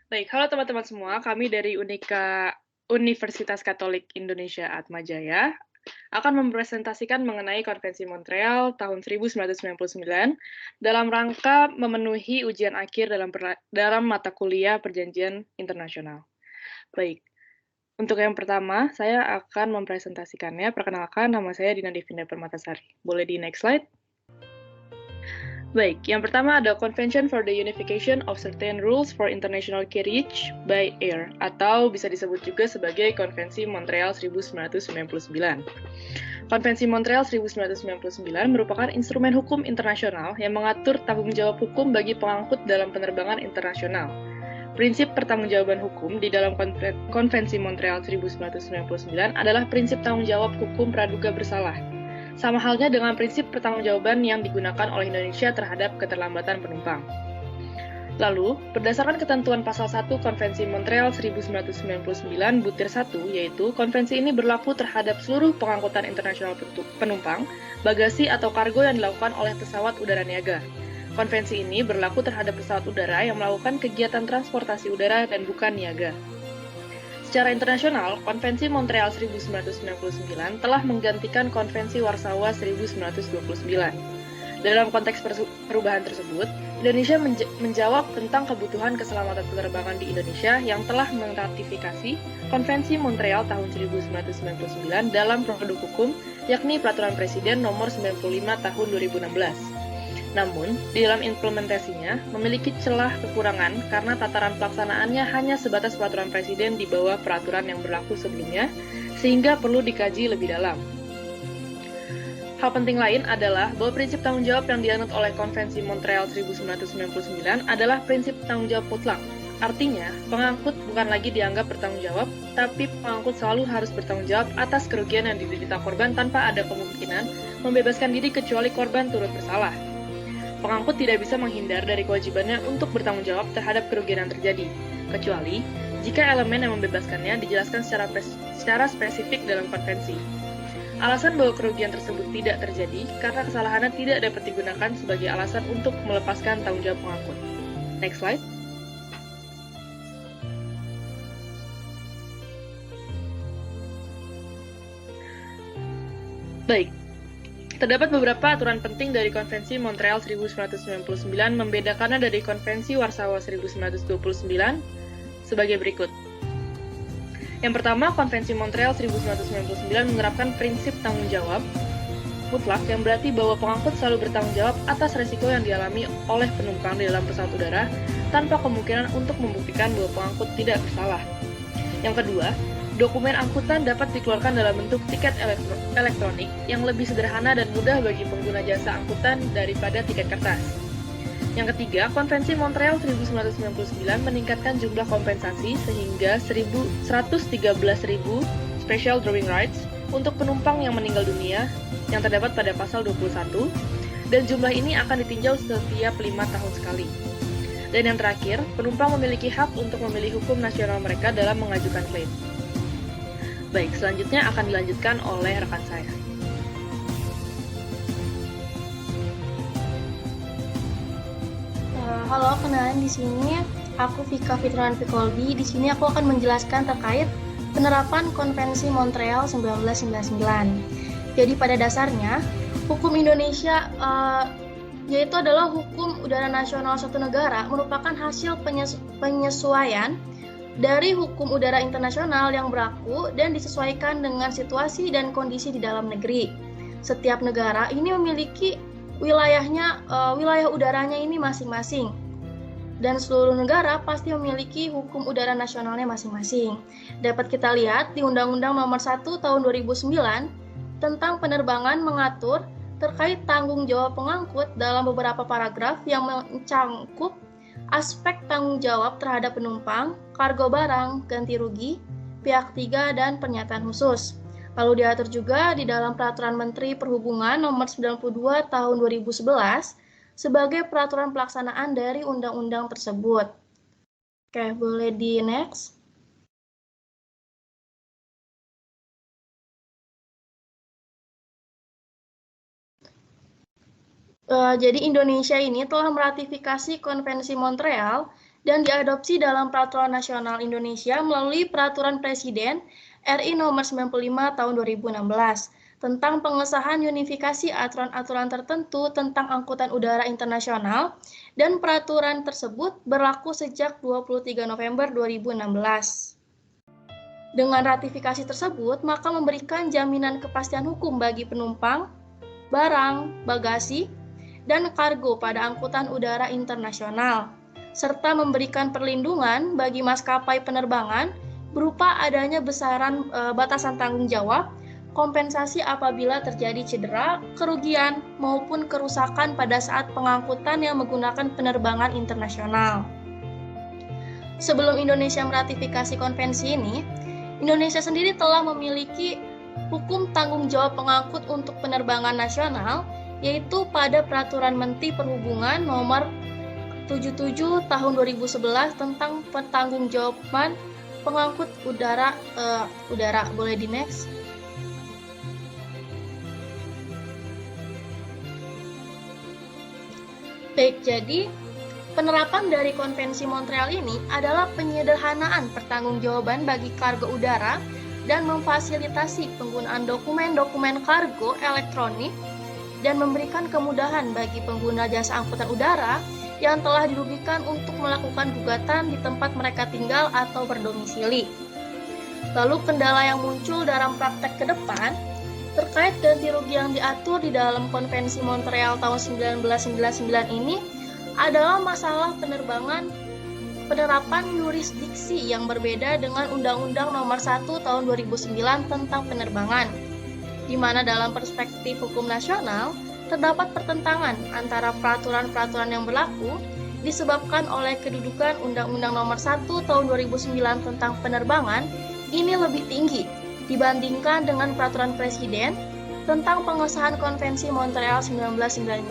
Baik, halo teman-teman semua. Kami dari Universitas Katolik Indonesia Atmajaya akan mempresentasikan mengenai Konvensi Montreal tahun 1999 dalam rangka memenuhi ujian akhir dalam mata kuliah Perjanjian Internasional. Baik, untuk yang pertama, saya akan mempresentasikannya. Perkenalkan, nama saya Dina Devinda Permatasari. Boleh di next slide? Baik, yang pertama ada Convention for the Unification of Certain Rules for International Carriage by Air, atau bisa disebut juga sebagai Konvensi Montreal 1999. Konvensi Montreal 1999 merupakan instrumen hukum internasional yang mengatur tanggung jawab hukum bagi pengangkut dalam penerbangan internasional. Prinsip pertanggungjawaban hukum di dalam Konvensi Montreal 1999 adalah prinsip tanggung jawab hukum praduga bersalah. Sama halnya dengan prinsip pertanggungjawaban yang digunakan oleh Indonesia terhadap keterlambatan penumpang. Lalu, berdasarkan ketentuan pasal 1 Konvensi Montreal 1999 butir 1, yaitu konvensi ini berlaku terhadap seluruh pengangkutan internasional penumpang, bagasi atau kargo yang dilakukan oleh pesawat udara niaga. Konvensi ini berlaku terhadap pesawat udara yang melakukan kegiatan transportasi udara dan bukan niaga. Secara internasional, Konvensi Montreal 1999 telah menggantikan Konvensi Warsawa 1929. Dalam konteks perubahan tersebut, Indonesia menjawab tentang kebutuhan keselamatan penerbangan di Indonesia yang telah meratifikasi Konvensi Montreal tahun 1999 dalam produk hukum, yakni Peraturan Presiden Nomor 95 Tahun 2016. Namun, di dalam implementasinya memiliki celah kekurangan karena tataran pelaksanaannya hanya sebatas peraturan presiden di bawah peraturan yang berlaku sebelumnya, sehingga perlu dikaji lebih dalam. Hal penting lain adalah bahwa prinsip tanggung jawab yang dianut oleh Konvensi Montreal 1999 adalah prinsip tanggung jawab mutlak. Artinya, pengangkut bukan lagi dianggap bertanggung jawab, tapi pengangkut selalu harus bertanggung jawab atas kerugian yang diderita korban tanpa ada kemungkinan membebaskan diri kecuali korban turut bersalah. Pengangkut tidak bisa menghindar dari kewajibannya untuk bertanggung jawab terhadap kerugian yang terjadi, kecuali jika elemen yang membebaskannya dijelaskan secara spesifik dalam konvensi. Alasan bahwa kerugian tersebut tidak terjadi karena kesalahannya tidak dapat digunakan sebagai alasan untuk melepaskan tanggung jawab pengangkut. Next slide. Baik, terdapat beberapa aturan penting dari Konvensi Montreal 1999 membedakannya dari Konvensi Warsawa 1929 sebagai berikut. Yang pertama, Konvensi Montreal 1999 menerapkan prinsip tanggung jawab mutlak yang berarti bahwa pengangkut selalu bertanggung jawab atas resiko yang dialami oleh penumpang di dalam pesawat udara tanpa kemungkinan untuk membuktikan bahwa pengangkut tidak bersalah. Yang kedua, dokumen angkutan dapat dikeluarkan dalam bentuk tiket elektronik yang lebih sederhana dan mudah bagi pengguna jasa angkutan daripada tiket kertas. Yang ketiga, Konvensi Montreal 1999 meningkatkan jumlah kompensasi sehingga 113.000 special drawing rights untuk penumpang yang meninggal dunia yang terdapat pada pasal 21, dan jumlah ini akan ditinjau setiap 5 tahun sekali. Dan yang terakhir, penumpang memiliki hak untuk memilih hukum nasional mereka dalam mengajukan klaim. Baik, selanjutnya akan dilanjutkan oleh rekan saya. Halo, kenalin di sini aku Vika Fitrian Fikolbi. Di sini aku akan menjelaskan terkait penerapan Konvensi Montreal 1999. Jadi pada dasarnya, hukum Indonesia yaitu adalah hukum udara nasional suatu negara merupakan hasil penyesuaian dari hukum udara internasional yang berlaku dan disesuaikan dengan situasi dan kondisi di dalam negeri. Setiap negara ini memiliki wilayah udaranya ini masing-masing. Dan seluruh negara pasti memiliki hukum udara nasionalnya masing-masing. Dapat kita lihat di Undang-Undang Nomor 1 Tahun 2009 tentang penerbangan mengatur terkait tanggung jawab pengangkut dalam beberapa paragraf yang mencangkup aspek tanggung jawab terhadap penumpang, kargo barang, ganti rugi, pihak ketiga, dan pernyataan khusus. Lalu diatur juga di dalam Peraturan Menteri Perhubungan Nomor 92 Tahun 2011 sebagai peraturan pelaksanaan dari undang-undang tersebut. Oke, boleh di next. Jadi Indonesia ini telah meratifikasi Konvensi Montreal dan diadopsi dalam Peraturan Nasional Indonesia melalui Peraturan Presiden RI Nomor 95 Tahun 2016 tentang pengesahan unifikasi aturan-aturan tertentu tentang angkutan udara internasional, dan peraturan tersebut berlaku sejak 23 November 2016. Dengan ratifikasi tersebut, maka memberikan jaminan kepastian hukum bagi penumpang, barang, bagasi, dan kargo pada angkutan udara internasional, serta memberikan perlindungan bagi maskapai penerbangan berupa adanya batasan tanggung jawab, kompensasi apabila terjadi cedera, kerugian, maupun kerusakan pada saat pengangkutan yang menggunakan penerbangan internasional. Sebelum Indonesia meratifikasi konvensi ini, Indonesia sendiri telah memiliki hukum tanggung jawab pengangkut untuk penerbangan nasional, yaitu pada Peraturan Menteri Perhubungan Nomor 77 Tahun 2011 tentang pertanggungjawaban pengangkut udara. Boleh di next? Baik, jadi penerapan dari Konvensi Montreal ini adalah penyederhanaan pertanggungjawaban bagi kargo udara dan memfasilitasi penggunaan dokumen-dokumen kargo elektronik dan memberikan kemudahan bagi pengguna jasa angkutan udara yang telah dirugikan untuk melakukan gugatan di tempat mereka tinggal atau berdomisili. Lalu kendala yang muncul dalam praktek ke depan terkait ganti rugi yang diatur di dalam Konvensi Montreal tahun 1999 ini adalah masalah penerapan yurisdiksi yang berbeda dengan Undang-Undang Nomor 1 Tahun 2009 tentang penerbangan, di mana dalam perspektif hukum nasional terdapat pertentangan antara peraturan-peraturan yang berlaku disebabkan oleh kedudukan Undang-Undang Nomor 1 Tahun 2009 tentang penerbangan ini lebih tinggi dibandingkan dengan Peraturan Presiden tentang pengesahan Konvensi Montreal 1919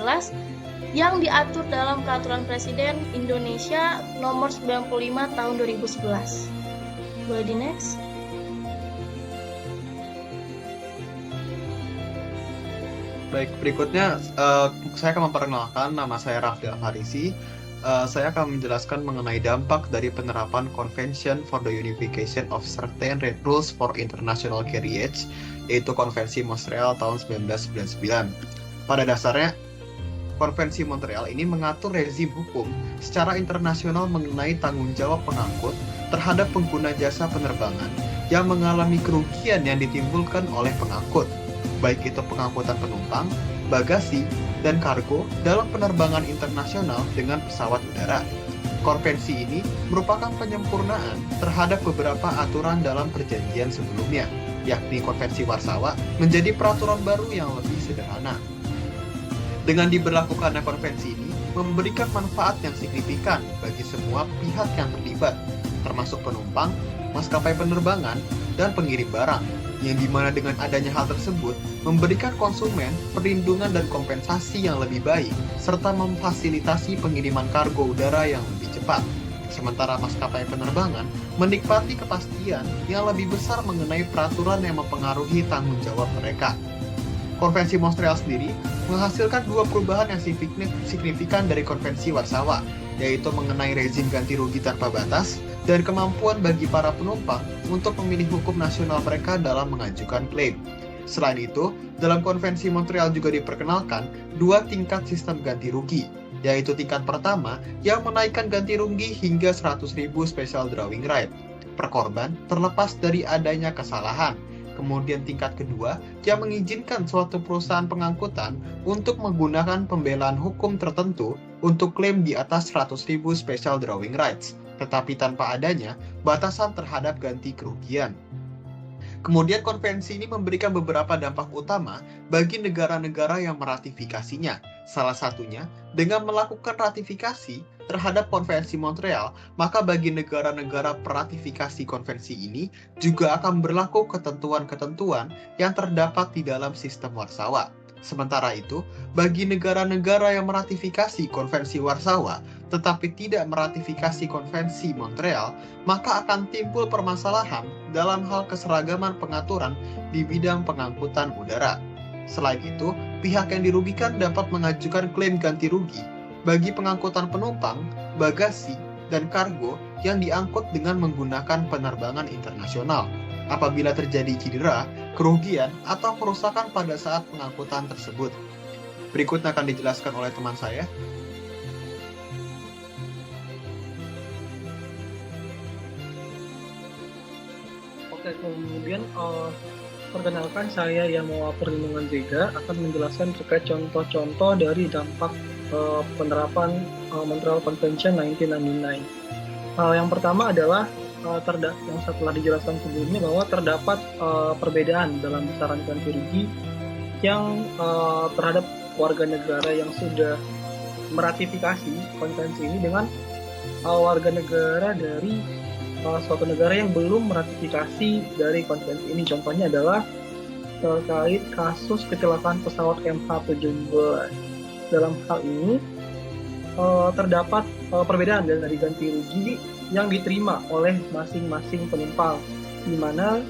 yang diatur dalam Peraturan Presiden Indonesia Nomor 95 Tahun 2011. Boleh di next? Baik, berikutnya saya akan memperkenalkan, nama saya Rafdil Harisi. Saya akan menjelaskan mengenai dampak dari penerapan Convention for the Unification of Certain Rules for International Carriage, yaitu Konvensi Montreal tahun 1999. Pada dasarnya, Konvensi Montreal ini mengatur rezim hukum secara internasional mengenai tanggung jawab pengangkut terhadap pengguna jasa penerbangan yang mengalami kerugian yang ditimbulkan oleh pengangkut, baik itu pengangkutan penumpang, bagasi, dan kargo dalam penerbangan internasional dengan pesawat udara. Konvensi ini merupakan penyempurnaan terhadap beberapa aturan dalam perjanjian sebelumnya, yakni Konvensi Warsawa menjadi peraturan baru yang lebih sederhana. Dengan diberlakukannya konvensi ini, memberikan manfaat yang signifikan bagi semua pihak yang terlibat, termasuk penumpang, maskapai penerbangan, dan pengirim barang, yang dimana dengan adanya hal tersebut, memberikan konsumen perlindungan dan kompensasi yang lebih baik, serta memfasilitasi pengiriman kargo udara yang lebih cepat. Sementara maskapai penerbangan menikmati kepastian yang lebih besar mengenai peraturan yang mempengaruhi tanggung jawab mereka. Konvensi Montreal sendiri menghasilkan dua perubahan yang signifikan dari Konvensi Warsawa, yaitu mengenai rezim ganti rugi tanpa batas dan kemampuan bagi para penumpang untuk memilih hukum nasional mereka dalam mengajukan klaim. Selain itu, dalam Konvensi Montreal juga diperkenalkan dua tingkat sistem ganti rugi, yaitu tingkat pertama yang menaikkan ganti rugi hingga 100.000 special drawing right per korban terlepas dari adanya kesalahan. Kemudian tingkat kedua yang mengizinkan suatu perusahaan pengangkutan untuk menggunakan pembelaan hukum tertentu untuk klaim di atas 100.000 special drawing rights, tetapi tanpa adanya batasan terhadap ganti kerugian. Kemudian konvensi ini memberikan beberapa dampak utama bagi negara-negara yang meratifikasinya. Salah satunya, dengan melakukan ratifikasi terhadap Konvensi Montreal, maka bagi negara-negara peratifikasi konvensi ini juga akan berlaku ketentuan-ketentuan yang terdapat di dalam sistem Warsawa. Sementara itu, bagi negara-negara yang meratifikasi Konvensi Warsawa tetapi tidak meratifikasi Konvensi Montreal, maka akan timbul permasalahan dalam hal keseragaman pengaturan di bidang pengangkutan udara. Selain itu, pihak yang dirugikan dapat mengajukan klaim ganti rugi bagi pengangkutan penumpang, bagasi, dan kargo yang diangkut dengan menggunakan penerbangan internasional. Apabila terjadi cedera, kerugian, atau kerusakan pada saat pengangkutan tersebut. Berikut akan dijelaskan oleh teman saya. Oke, kemudian perkenalkan saya Yamawa Perlindungan Zega akan menjelaskan terkait contoh-contoh dari dampak penerapan Montreal Convention 1999. Yang pertama adalah yang setelah dijelaskan sebelumnya bahwa terdapat perbedaan dalam besaran ganti rugi yang terhadap warga negara yang sudah meratifikasi konvensi ini dengan warga negara dari suatu negara yang belum meratifikasi dari konvensi ini. Contohnya adalah terkait kasus kecelakaan pesawat MH17. Dalam hal ini terdapat perbedaan dari ganti rugi yang diterima oleh masing-masing penumpang, di mana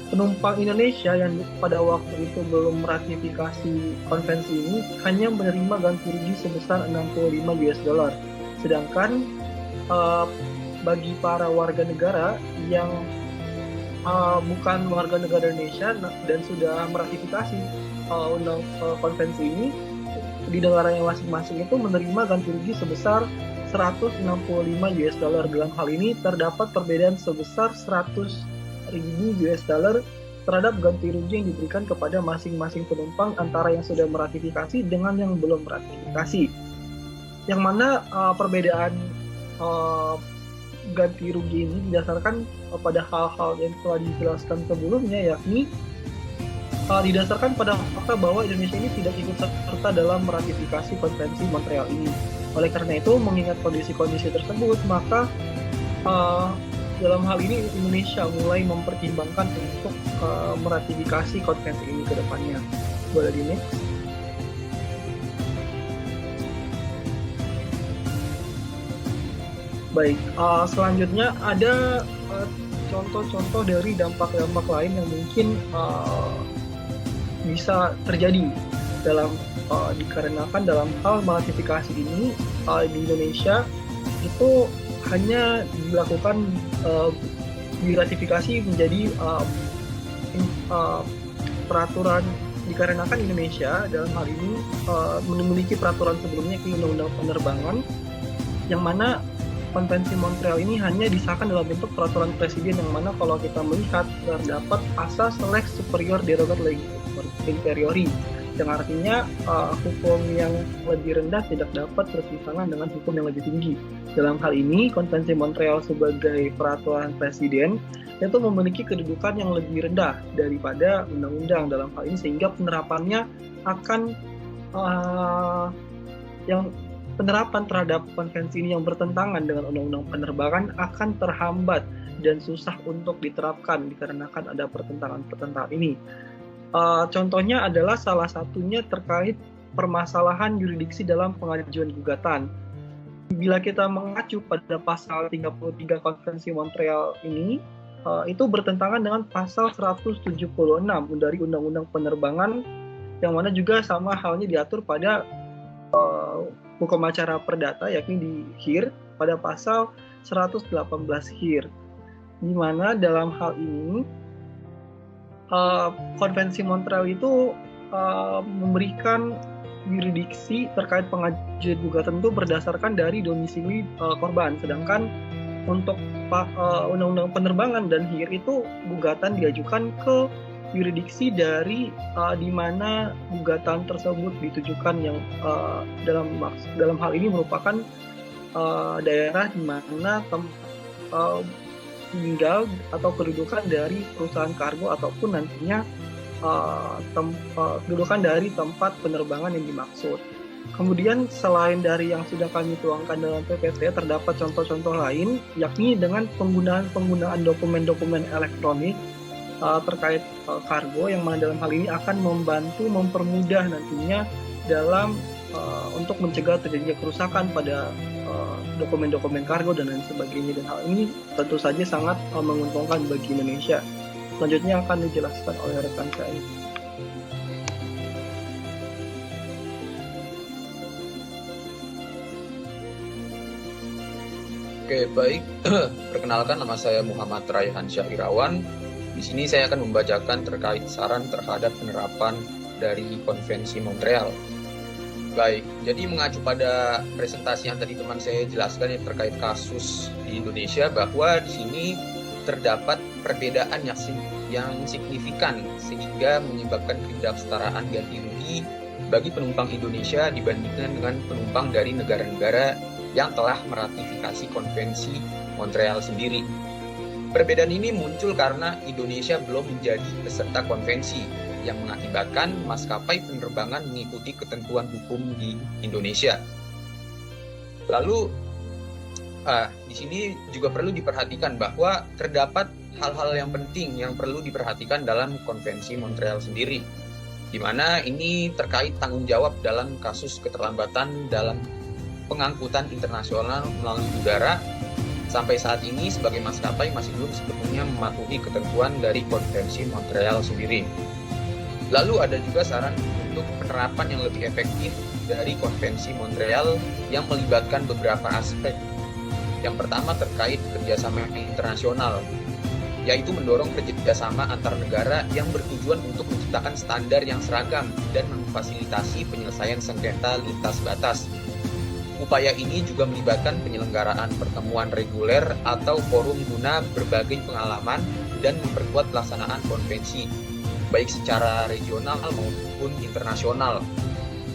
penumpang Indonesia yang pada waktu itu belum meratifikasi konvensi ini hanya menerima ganti rugi sebesar 65 US dollar. Sedangkan bagi para warga negara yang bukan warga negara Indonesia dan sudah meratifikasi konvensi ini, di negaranya masing-masing itu menerima ganti rugi sebesar 165 US dollar. Dalam hal ini terdapat perbedaan sebesar 100.000 US dollar terhadap ganti rugi yang diberikan kepada masing-masing penumpang antara yang sudah meratifikasi dengan yang belum meratifikasi. Yang mana perbedaan ganti rugi ini didasarkan pada hal-hal yang telah dijelaskan sebelumnya, yakni didasarkan pada fakta bahwa Indonesia ini tidak ikut serta dalam meratifikasi konvensi Montreal ini. Oleh karena itu, mengingat kondisi-kondisi tersebut, maka dalam hal ini Indonesia mulai mempertimbangkan untuk meratifikasi konvensi ini ke depannya. Boleh di next? Baik, selanjutnya ada contoh-contoh dari dampak-dampak lain yang mungkin bisa terjadi dikarenakan dalam hal meratifikasi ini di Indonesia itu hanya dilakukan diratifikasi menjadi peraturan, dikarenakan Indonesia dalam hal ini memiliki peraturan sebelumnya ke Undang-Undang Penerbangan, yang mana Konvensi Montreal ini hanya disahkan dalam bentuk peraturan presiden, yang mana kalau kita melihat terdapat asas lex superior derogat legis inferiori, yang artinya hukum yang lebih rendah tidak dapat bertentangan dengan hukum yang lebih tinggi. Dalam hal ini, Konvensi Montreal sebagai peraturan presiden itu memiliki kedudukan yang lebih rendah daripada undang-undang dalam hal ini, sehingga penerapannya akan penerapan terhadap konvensi ini yang bertentangan dengan undang-undang penerbangan akan terhambat dan susah untuk diterapkan dikarenakan ada pertentangan ini. Contohnya adalah salah satunya terkait permasalahan yurisdiksi dalam pengajuan gugatan. Bila kita mengacu pada pasal 33 Konvensi Montreal ini, itu bertentangan dengan pasal 176 dari Undang-Undang Penerbangan, yang mana juga sama halnya diatur pada hukum acara perdata, yakni di HIR pada pasal 118 HIR, di mana dalam hal ini Konvensi Montreal itu memberikan yurisdiksi terkait pengajuan gugatan itu berdasarkan dari domisili korban, sedangkan untuk Undang-Undang Penerbangan dan HIR itu gugatan diajukan ke yurisdiksi dari di mana gugatan tersebut ditujukan, yang dalam hal ini merupakan daerah di mana tinggal atau kedudukan dari perusahaan kargo ataupun nantinya kedudukan dari tempat penerbangan yang dimaksud. Kemudian selain dari yang sudah kami tuangkan dalam PPT, terdapat contoh-contoh lain, yakni dengan penggunaan dokumen-dokumen elektronik terkait kargo, yang mana dalam hal ini akan mempermudah nantinya dalam untuk mencegah terjadinya kerusakan pada dokumen-dokumen kargo dan lain sebagainya, dan hal ini tentu saja sangat menguntungkan bagi Indonesia. Selanjutnya akan dijelaskan oleh rekan saya. Oke, baik. Perkenalkan, nama saya Muhammad Raihan Syahirawan. Di sini saya akan membacakan terkait saran terhadap penerapan dari Konvensi Montreal. Baik, jadi mengacu pada presentasi yang tadi teman saya jelaskan yang terkait kasus di Indonesia, bahwa di sini terdapat perbedaan yang signifikan sehingga menyebabkan ketidaksetaraan ganti rugi bagi penumpang Indonesia dibandingkan dengan penumpang dari negara-negara yang telah meratifikasi Konvensi Montreal sendiri. Perbedaan ini muncul karena Indonesia belum menjadi peserta konvensi, yang mengakibatkan maskapai penerbangan mengikuti ketentuan hukum di Indonesia. Lalu, di sini juga perlu diperhatikan bahwa terdapat hal-hal yang penting yang perlu diperhatikan dalam Konvensi Montreal sendiri, di mana ini terkait tanggung jawab dalam kasus keterlambatan dalam pengangkutan internasional melalui udara. Sampai saat ini sebagai maskapai masih belum sepenuhnya mematuhi ketentuan dari Konvensi Montreal sendiri. Lalu ada juga saran untuk penerapan yang lebih efektif dari Konvensi Montreal yang melibatkan beberapa aspek. Yang pertama terkait kerjasama internasional, yaitu mendorong kerjasama antar negara yang bertujuan untuk menciptakan standar yang seragam dan memfasilitasi penyelesaian sengketa lintas batas. Upaya ini juga melibatkan penyelenggaraan pertemuan reguler atau forum guna berbagai pengalaman dan memperkuat pelaksanaan konvensi, baik secara regional maupun internasional.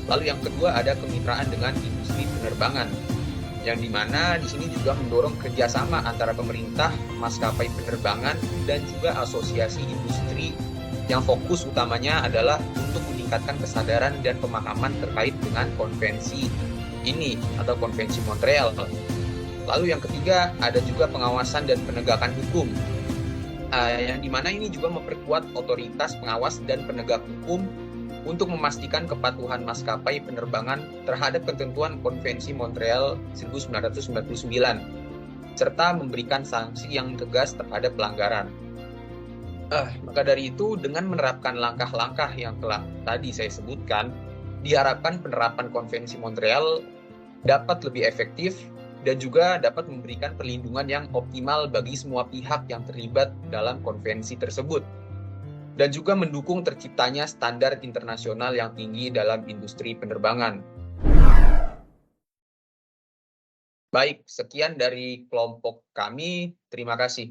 Lalu yang kedua ada kemitraan dengan industri penerbangan, yang dimana di sini juga mendorong kerjasama antara pemerintah, maskapai penerbangan, dan juga asosiasi industri yang fokus utamanya adalah untuk meningkatkan kesadaran dan pemahaman terkait dengan konvensi ini atau Konvensi Montreal. Lalu yang ketiga ada juga pengawasan dan penegakan hukum, yang dimana ini juga memperkuat otoritas pengawas dan penegak hukum untuk memastikan kepatuhan maskapai penerbangan terhadap ketentuan Konvensi Montreal 1999, serta memberikan sanksi yang tegas terhadap pelanggaran. Maka dari itu, dengan menerapkan langkah-langkah yang telah tadi saya sebutkan, diharapkan penerapan Konvensi Montreal dapat lebih efektif dan juga dapat memberikan perlindungan yang optimal bagi semua pihak yang terlibat dalam konvensi tersebut, dan juga mendukung terciptanya standar internasional yang tinggi dalam industri penerbangan. Baik, sekian dari kelompok kami. Terima kasih.